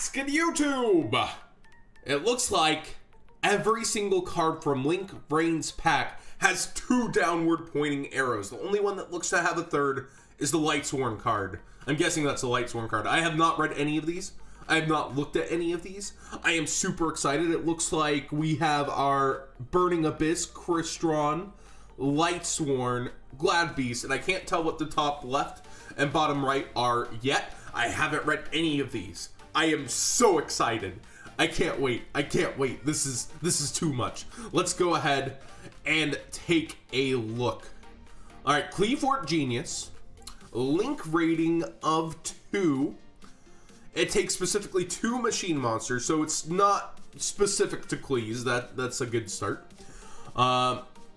Skin YouTube! It looks like every single card from Link Vrains pack has 2 downward pointing arrows. The only one that looks to have a third is the Lightsworn card. I'm guessing that's the Lightsworn card. I have not read any of these. I have not looked at any of these. I am super excited. It looks like we have our Burning Abyss, Crystron, Lightsworn, Glad Beast, and I can't tell what the top left and bottom right are yet. I haven't read any of these. I am so excited. I can't wait. I can't wait. This is too much. Let's go ahead and take a look. All right, Cleafort Genius, Link rating of 2. It takes specifically 2 machine monsters, so it's not specific to Cleese. That's a good start.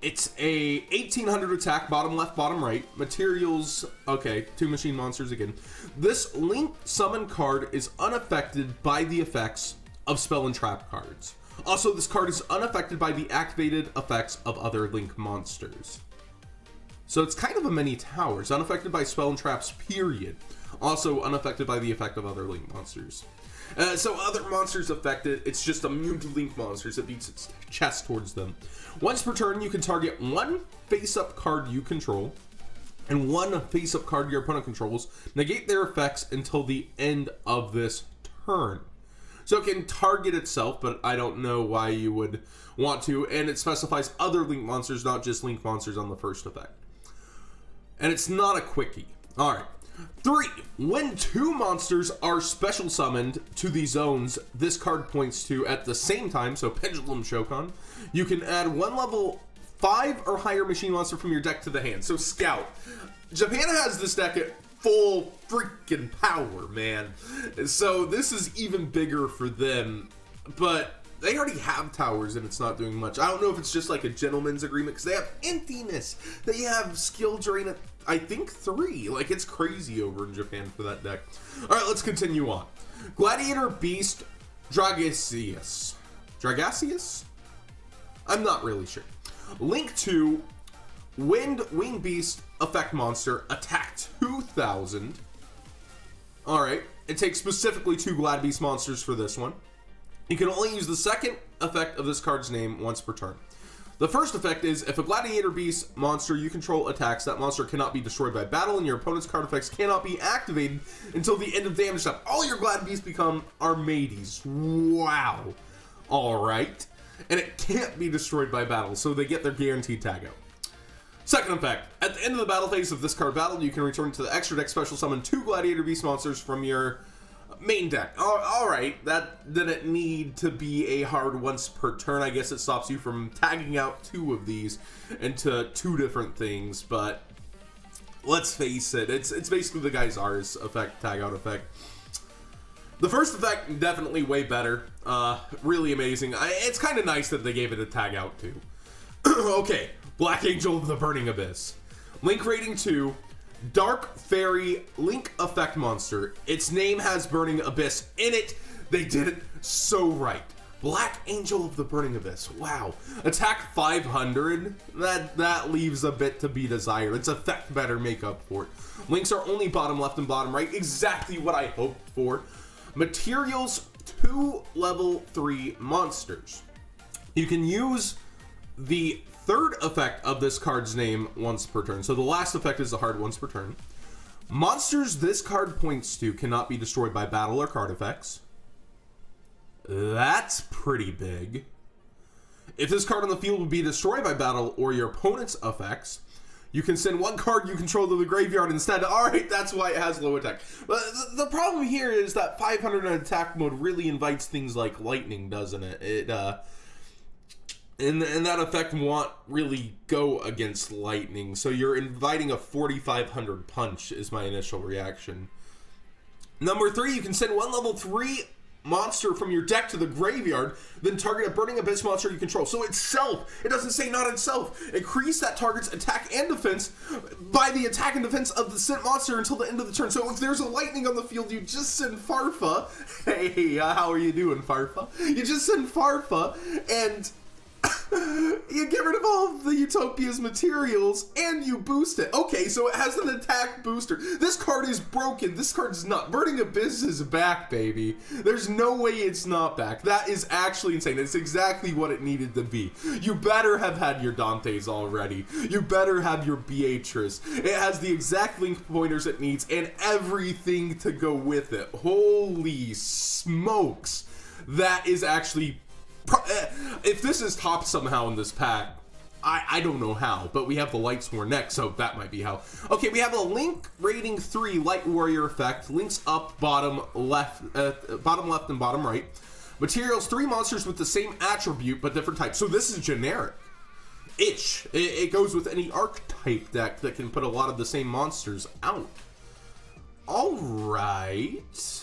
It's a 1800 attack, bottom left, bottom right. Materials, okay, 2 machine monsters again. This Link summon card is unaffected by the effects of spell and trap cards. Also, this card is unaffected by the activated effects of other Link monsters. So it's kind of a many towers, unaffected by spell and traps, period. Also unaffected by the effect of other Link monsters. So other monsters affected, it's just immune to Link monsters. It beats its chest towards them. Once per turn, you can target 1 face-up card you control and 1 face-up card your opponent controls. Negate their effects until the end of this turn. So it can target itself, but I don't know why you would want to. And it specifies other Link monsters, not just Link monsters on the first effect. And it's not a quickie. All right. 3. When 2 monsters are special summoned to the zones this card points to at the same time, so Pendulum Shokan, you can add 1 level 5 or higher machine monster from your deck to the hand. So Scout. Japan has this deck at full freaking power, man. So this is even bigger for them, but they already have towers and it's not doing much. I don't know if it's just like a gentleman's agreement because they have emptiness. They have skill drain at, I think, 3. Like, it's crazy over in Japan for that deck. All right, let's continue on. Gladiator Beast Dragasius. Dragasius? I'm not really sure. Link 2, Wind Wing Beast effect monster, attack 2000. All right, it takes specifically 2 Glad Beast monsters for this one. You can only use the second effect of this card's name once per turn. The first effect is, if a Gladiator Beast monster you control attacks, that monster cannot be destroyed by battle, and your opponent's card effects cannot be activated until the end of damage step. All your Glad Beasts become Armades. Wow. All right. And it can't be destroyed by battle, so they get their guaranteed tag out. Second effect, at the end of the battle phase of this card battle, you can return to the extra deck special summon 2 Gladiator Beast monsters from your main deck. All right, that didn't need to be a hard once per turn. I guess it stops you from tagging out 2 of these into 2 different things, but let's face it, it's basically the guy's R's effect, tag out effect. The first effect, definitely way better. Really amazing. It's kind of nice that they gave it a tag out too. Okay, Black Angel of the Burning Abyss. Link rating 2. Dark Fairy Link effect monster. Its name has Burning Abyss in it. They did it so right. Black Angel of the Burning Abyss. Wow. Attack 500. That leaves a bit to be desired. Its effect better make up for it. Links are only bottom left and bottom right. Exactly what I hoped for. Materials, 2 level 3 monsters. You can use the third effect of this card's name once per turn. So the last effect is the hard once per turn. Monsters this card points to cannot be destroyed by battle or card effects. That's pretty big. If this card on the field would be destroyed by battle or your opponent's effects, you can send 1 card you control to the graveyard instead. All right, that's why it has low attack. But the problem here is that 500 in attack mode really invites things like lightning, doesn't it? And that effect won't really go against lightning, so you're inviting a 4500 punch is my initial reaction. Number 3, you can send 1 level 3 monster from your deck to the graveyard, then target a Burning Abyss monster you control. So itself, it doesn't say not itself. Increase that target's attack and defense by the attack and defense of the sent monster until the end of the turn. So if there's a lightning on the field, you just send Farfa. Hey, how are you doing, Farfa? You just send Farfa, and You get rid of all of the Utopia's materials and you boost it. Okay, so it has an attack booster. This card is broken. This card is not. Burning Abyss is back, baby. There's no way it's not back. That is actually insane. It's exactly what it needed to be. You better have had your Dantes already. You better have your Beatrice. It has the exact link pointers it needs and everything to go with it. Holy smokes. That is actually... If this is top somehow in this pack, I don't know how, but we have the Lightsworn next, so that might be how. Okay, we have a Link rating 3 Light Warrior effect. Links up, bottom left, and bottom right. Materials 3 monsters with the same attribute but different types. So this is generic-ish. It goes with any archetype deck that can put a lot of the same monsters out. All right.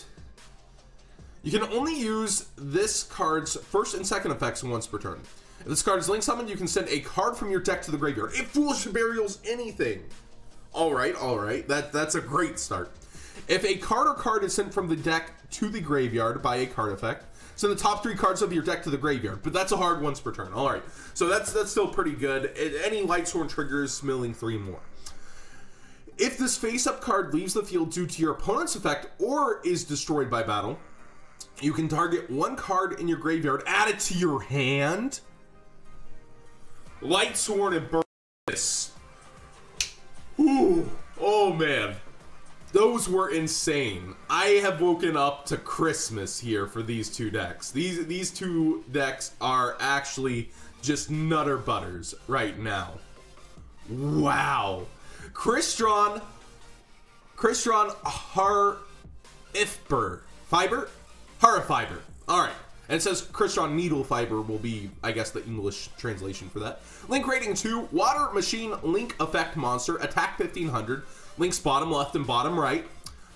You can only use this card's first and second effects once per turn. If this card is link summoned, you can send a card from your deck to the graveyard. It Foolish Burials anything. Alright, alright. That's a great start. If a card or card is sent from the deck to the graveyard by a card effect, send the top 3 cards of your deck to the graveyard. But that's a hard once per turn. Alright. So that's still pretty good. Any Lightsworn triggers milling 3 more. If this face-up card leaves the field due to your opponent's effect or is destroyed by battle, you can target 1 card in your graveyard, add it to your hand. Lightsworn and Vrains. Ooh, oh man. Those were insane. I have woken up to Christmas here for these 2 decks. These 2 decks are actually just nutter butters right now. Wow. Crystron Harafiber. Alright. And it says Crystron Needle Fiber will be, I guess, the English translation for that. Link rating 2, Water Machine Link Effect Monster, attack 1500. Links bottom left and bottom right.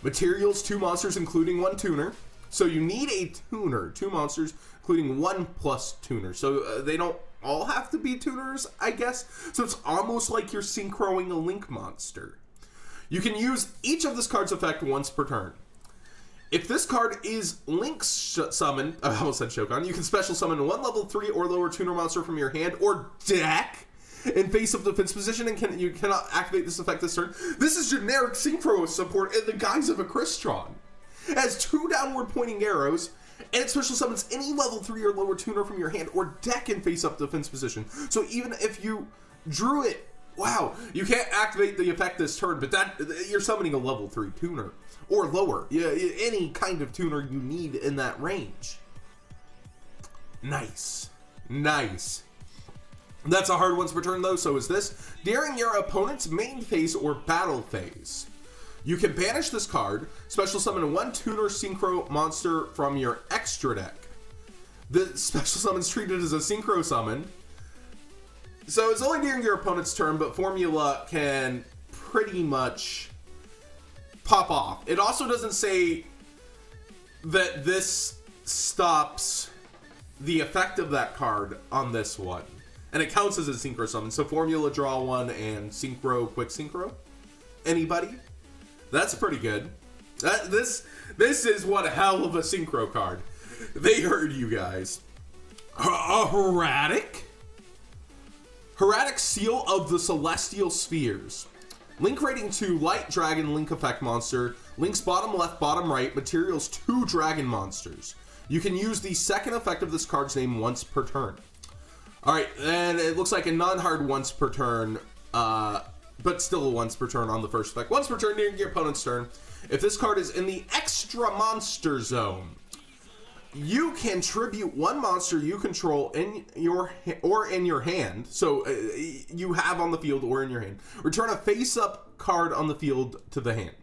Materials 2 monsters including 1 tuner. So you need a tuner. 2 monsters including 1 plus tuner. So they don't all have to be tuners, I guess. So it's almost like you're synchroing a Link monster. You can use each of this card's effect once per turn. If this card is Link summoned, I almost said Shogun, you can special summon 1 level 3 or lower tuner monster from your hand or deck in face-up defense position, and you cannot activate this effect this turn. This is generic Synchro support in the guise of a Crystron. It has 2 downward pointing arrows, and it special summons any level 3 or lower tuner from your hand or deck in face-up defense position. So even if you drew it, wow, you can't activate the effect this turn, but you're summoning a level 3 tuner. Or lower. Yeah, any kind of tuner you need in that range. Nice. Nice. That's a hard once per turn though, so is this. During your opponent's main phase or battle phase, you can banish this card, special summon 1 tuner synchro monster from your extra deck. The special summon's treated as a synchro summon. So it's only during your opponent's turn, but formula can pretty much pop off. It also doesn't say that this stops the effect of that card on this one. And it counts as a synchro summon. So formula, draw 1, and synchro, quick synchro. Anybody? That's pretty good. This is one hell of a synchro card. They heard you guys. Herratic Seal of the Celestial Spheres. Link rating 2, Light Dragon Link Effect Monster. Links bottom left, bottom right. Materials 2 Dragon Monsters. You can use the second effect of this card's name once per turn. Alright, and it looks like a non-hard once per turn, but still a once per turn on the first effect. Once per turn during your opponent's turn. If this card is in the extra monster zone, you can tribute 1 monster you control in your hand. So you have on the field or in your hand. Return a face-up card on the field to the hand.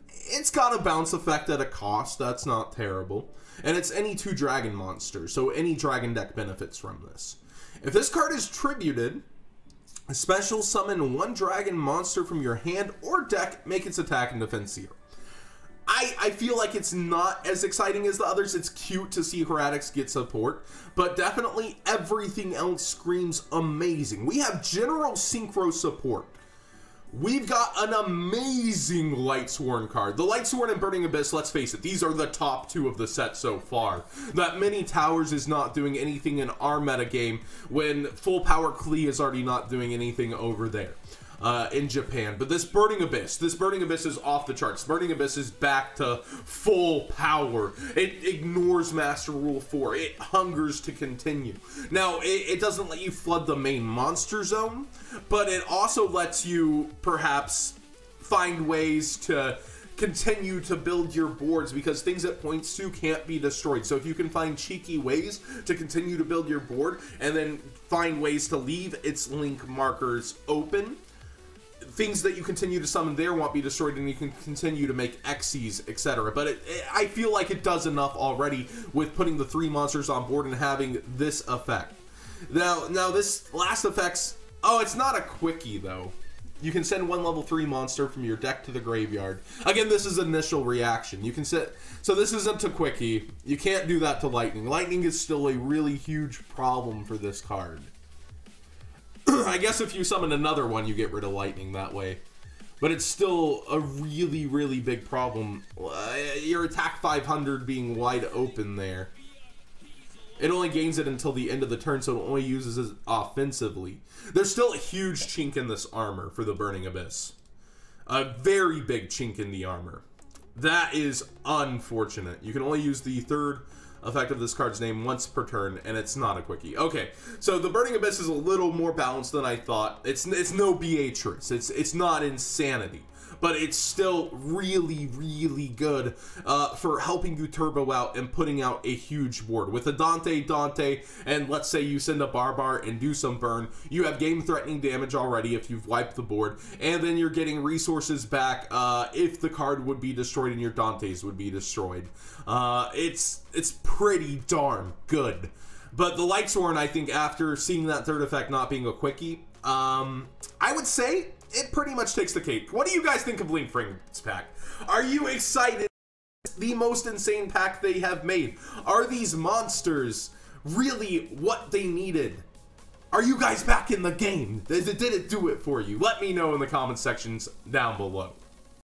It's got a bounce effect at a cost. That's not terrible. And it's any 2 dragon monsters. So any dragon deck benefits from this. If this card is tributed, special summon 1 dragon monster from your hand or deck. Make its attack and defense 0. I feel like it's not as exciting as the others. It's cute to see Herratics get support, but definitely everything else screams amazing. We have general synchro support we've got an amazing Lightsworn card. The Lightsworn and Burning Abyss, let's face it, these are the top 2 of the set so far. That Many Towers is not doing anything in our metagame when Full Power Klee is already not doing anything over there. In Japan. But this Burning Abyss is off the charts. Burning Abyss is back to full power. It ignores Master Rule 4. It hungers to continue. Now, it doesn't let you flood the main monster zone, but it also lets you perhaps find ways to continue to build your boards, because things it points to can't be destroyed. So if you can find cheeky ways to continue to build your board and then find ways to leave its link markers open, things that you continue to summon there won't be destroyed, and you can continue to make Xyz, etc. But I feel like it does enough already with putting the 3 monsters on board and having this effect. Now this last effect's... Oh, it's not a quickie, though. You can send 1 level 3 monster from your deck to the graveyard. Again, this is initial reaction. You can set... So this isn't a quickie. You can't do that to Lightning. Lightning is still a really huge problem for this card. I guess if you summon another one, you get rid of Lightning that way. But it's still a really, really big problem. Your attack 500 being wide open there. It only gains it until the end of the turn, so it only uses it offensively. There's still a huge chink in this armor for the Burning Abyss. A very big chink in the armor. That is unfortunate. You can only use the 3rd effect of this card's name once per turn, and it's not a quickie. Okay, so the Burning Abyss is a little more balanced than I thought. It's no Beatrice. It's not insanity, but it's still really, really good for helping you turbo out and putting out a huge board. With a Dante, and let's say you send a Barbar and do some burn, you have game-threatening damage already if you've wiped the board, and then you're getting resources back if the card would be destroyed and your Dantes would be destroyed. It's pretty darn good. But the Lightsworn, I think, after seeing that 3rd effect not being a quickie, I would say it pretty much takes the cake. What do you guys think of Link Vrains pack? Are you excited? The most insane pack they have made. Are these monsters really what they needed? Are you guys back in the game? Did it do it for you? Let me know in the comment sections down below.